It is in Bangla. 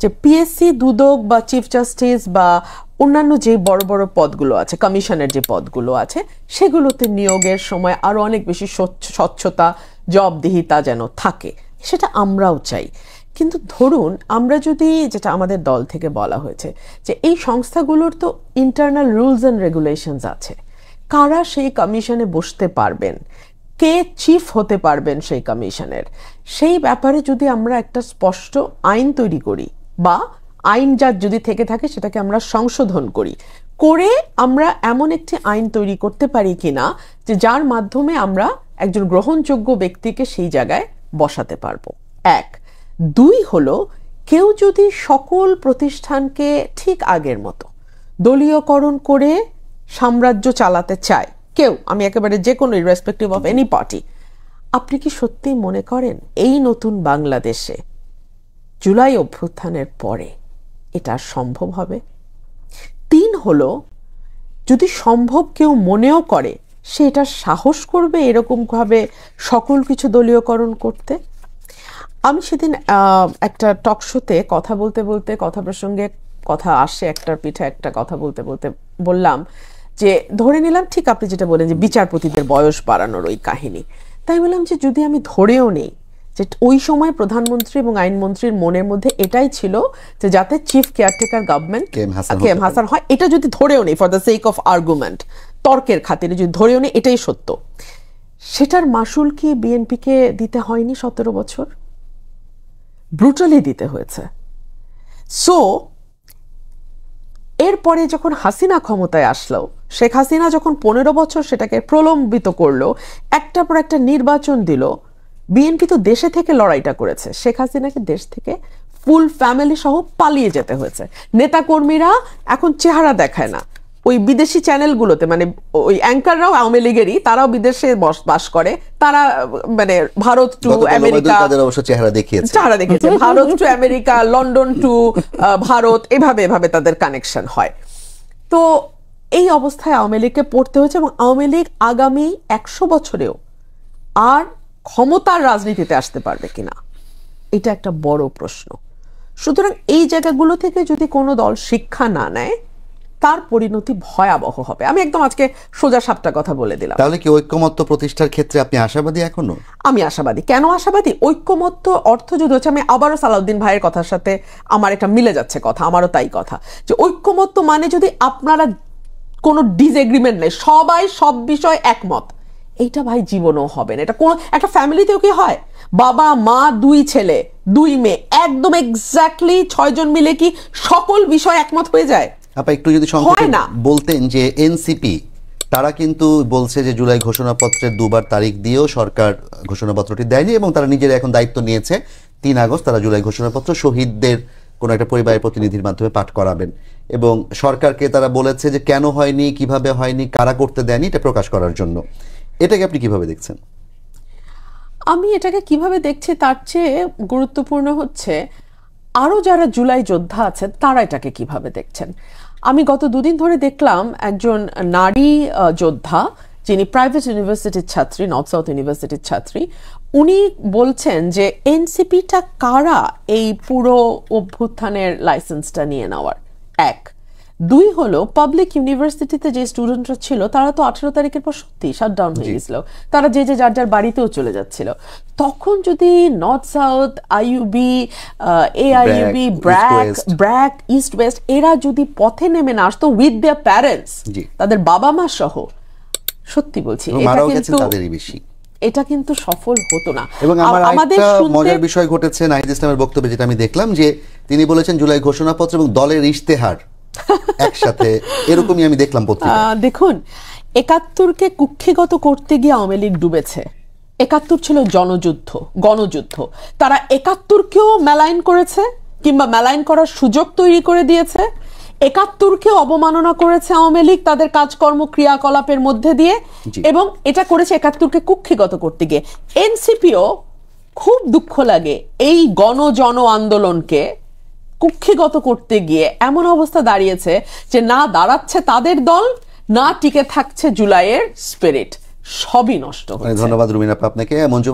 যে পিএসসি দুদক বা চিফ জাস্টিস বা অন্যান্য যে বড় বড় পদগুলো আছে, কমিশনের যে পদগুলো আছে, সেগুলোতে নিয়োগের সময় আরো অনেক বেশি স্বচ্ছতা, জবাবদিহিতা যেন থাকে, সেটা আমরাও চাই। কিন্তু ধরুন আমরা যদি, যেটা আমাদের দল থেকে বলা হয়েছে, যে এই সংস্থাগুলোর তো ইন্টারনাল রুলস অ্যান্ড রেগুলেশনস আছে, কারা সেই কমিশনে বসতে পারবেন, কে চিফ হতে পারবেন সেই কমিশনের, সেই ব্যাপারে যদি আমরা একটা স্পষ্ট আইন তৈরি করি, বা আইন যা যদি থেকে থাকে সেটাকে আমরা সংশোধন করি, করে আমরা এমন একটি আইন তৈরি করতে পারি কিনা যে যার মাধ্যমে আমরা একজন গ্রহণযোগ্য ব্যক্তিকে সেই জায়গায় বসাতে পারবো। এক। দুই হলো, কেউ যদি সকল প্রতিষ্ঠানকে ঠিক আগের মতো দলীয়করণ করে সাম্রাজ্য চালাতে চায়, কেউ, আমি একেবারে যে কোনো ইররেসপেক্টিভ অফ এনি পার্টি, আপনি কি সত্যি মনে করেন এই নতুন বাংলাদেশে জুলাই অভ্যুত্থানের পরে এটা সম্ভব হবে? তিন হলো, যদি সম্ভব কেউ মনেও করে, সে এটা সাহস করবে এরকম ভাবে সকল কিছু দলীয়করণ করতে? আমি সেদিন একটা টক শোতে কথা বলতে বলতে, কথা প্রসঙ্গে কথা আসে, একটার পিঠে একটা কথা বলতে বলতে বললাম যে, ধরে নিলাম ঠিক আপনি যেটা বলেন যে বিচারপতিদের বয়স বাড়ানোর ওই কাহিনী, তাই বললাম যে যদি আমি ধরেও নেই যে ওই সময় প্রধানমন্ত্রী এবং আইনমন্ত্রীর মনের মধ্যে এটাই ছিল যে যাতে chief caretaker government K M Hasan হয়, এটা যদি ধরেও নেই for the sake of argument, তর্কের খাতিরে যদি ধরেও নেই এটাই সত্য, সেটার মাসুল কি বিএনপিকে দিতে হয়নি 17 বছর? ব্রুটালি দিতে হয়েছে। সো এরপরে যখন হাসিনা ক্ষমতায় আসলো, শেখ হাসিনা যখন 15 বছর সেটাকে প্রলম্বিত করলো, একটার পর একটা নির্বাচন দিল, বিএনপি তো দেশে থেকে লড়াইটা করেছে, শেখ হাসিনাকে দেশ থেকে ফুল ফ্যামিলি সহ পালিয়ে যেতে হয়েছে। নেতাকর্মীরা এখন চেহারা দেখায় না, ওই বিদেশি চ্যানেলগুলোতে, মানে ওই অ্যাঙ্কাররাও আওয়ামী লীগেরই, তারাও বিদেশে বাস করে, তারা মানে ভারত টু আমেরিকা, চেহারা দেখিয়েছে, Bharat to America, London two Bharat, এভাবে এভাবে তাদের কানেকশন হয়। তো এই অবস্থায় আওয়ামী লীগকে পড়তে হয়েছে, এবং আওয়ামী লীগ আগামী 100 বছরেও আর ক্ষমতার রাজনীতিতে আসতে পারবে কিনা, এটা একটা বড় প্রশ্ন। সুতরাং এই জায়গাগুলো থেকে যদি কোনো দল শিক্ষা না নেয়, তার পরিণতি ভয়াবহ হবে। আমি একদম আজকে সোজা সাপটা কথা বলে দিলাম। তাহলে কি ঐক্যমত্য প্রতিষ্ঠার ক্ষেত্রে আপনি আশাবাদী এখনো? আমি আশাবাদী। কেন আশাবাদী? ঐক্যমত্য অর্থ যদি হচ্ছে, আমি আবারও সালাউদ্দিন ভাইয়ের কথার সাথে আমার একটা মিলে যাচ্ছে কথা, আমারও তাই কথা, যে ঐক্যমত্য মানে যদি আপনারা কোনো ডিসএগ্রিমেন্ট নেই, সবাই সব বিষয় একমত, এইটা ভাই জীবনও হবে না। এটা কোন একটা ফ্যামিলিতেও কি হয়, বাবা মা 2 ছেলে 2 মেয়ে, একদম এক্স্যাক্টলি 6 জন মিলে কি সকল বিষয় একমত হয়ে যায়? আপা একটু যদি সংক্ষেপে বলতেন যে এনসিপি তারা কিন্তু বলছে যে জুলাই ঘোষণাপত্রের 2বার তারিখ দিয়েও সরকার ঘোষণাপত্রটি দেয়নি, এবং তারা নিজেরা এখন দায়িত্ব নিয়েছে 3 আগস্ট তারা জুলাই ঘোষণাপত্র শহীদদের কোন একটা পরিবারের প্রতিনিধির মাধ্যমে পাঠ করাবেন, এবং সরকারকে তারা বলেছে যে কেন হয়নি, কিভাবে হয়নি, কারা করতে দেয়নি, এটা প্রকাশ করার জন্য। এটাকে আপনি কিভাবে দেখছেন? আমি এটাকে কিভাবে দেখছি তার চেয়ে গুরুত্বপূর্ণ হচ্ছে আরো যারা জুলাই যোদ্ধা আছেন তারা এটাকে কিভাবে দেখছেন। আমি গত 2 দিন ধরে দেখলাম একজন নারী যোদ্ধা, যিনি প্রাইভেট ইউনিভার্সিটির ছাত্রী, নর্থ সাউথ ইউনিভার্সিটির ছাত্রী, উনি বলছেন যে এনসিপিটা কারা এই পুরো অভ্যুত্থানের লাইসেন্সটা নিয়ে নেওয়ার। 1। 2 হলো, পাবলিক ইউনিভার্সিটিতে যে স্টুডেন্টরা ছিল তারা তো 18 তারিখের পর সত্যি শাটডাউন হয়ে গেছিল, তারা যে যার যার বাড়িতেও চলে যাচ্ছিল। তখন যদি north south, IUB, AIUB, BRAC, east West, এরা যদি পথে নেমে না আসতো উইথ দেয়ার প্যারেন্টস, তাদের বাবা মা সহ, সত্যি বলছি এটা কিন্তু সফল হতো না। এবং আমাদের মজার বিষয় ঘটেছে নাহিদ ইসলামের বক্তব্যে, যেটা আমি দেখলাম, যে তিনি বলেছেন জুলাই ঘোষণাপত্র এবং দলের ইশতেহার একসাথে, এরকমই আমি দেখলাম পত্রিকা। দেখুন, 71কে কুক্ষিগত করতে গিয়ে আওয়ামী লীগ ডুবেছে। 71 ছিল জনযুদ্ধ, গণযুদ্ধ। তারা 71কেও মেলাইন করেছে, কিংবা মেলাইন করার সুযোগ তৈরি করে দিয়েছে। 71কেও অবমাননা করেছে আওয়ামী লীগ তাদের কাজকর্ম ক্রিয়াকলাপের মধ্যে দিয়ে, এবং এটা করেছে 71কে কুক্ষিগত করতে গিয়ে। এনসিপিও খুব দুঃখ লাগে এই গণজন আন্দোলনকে কুক্ষিগত করতে গিয়ে এমন অবস্থা দাঁড়িয়েছে যে না দাঁড়াচ্ছে তাদের দল, না টিকে থাকছে জুলাইয়ের স্পিরিট, সবই নষ্ট হচ্ছে। ধন্যবাদ রুমিনা আপা আপনাকে। মঞ্জু।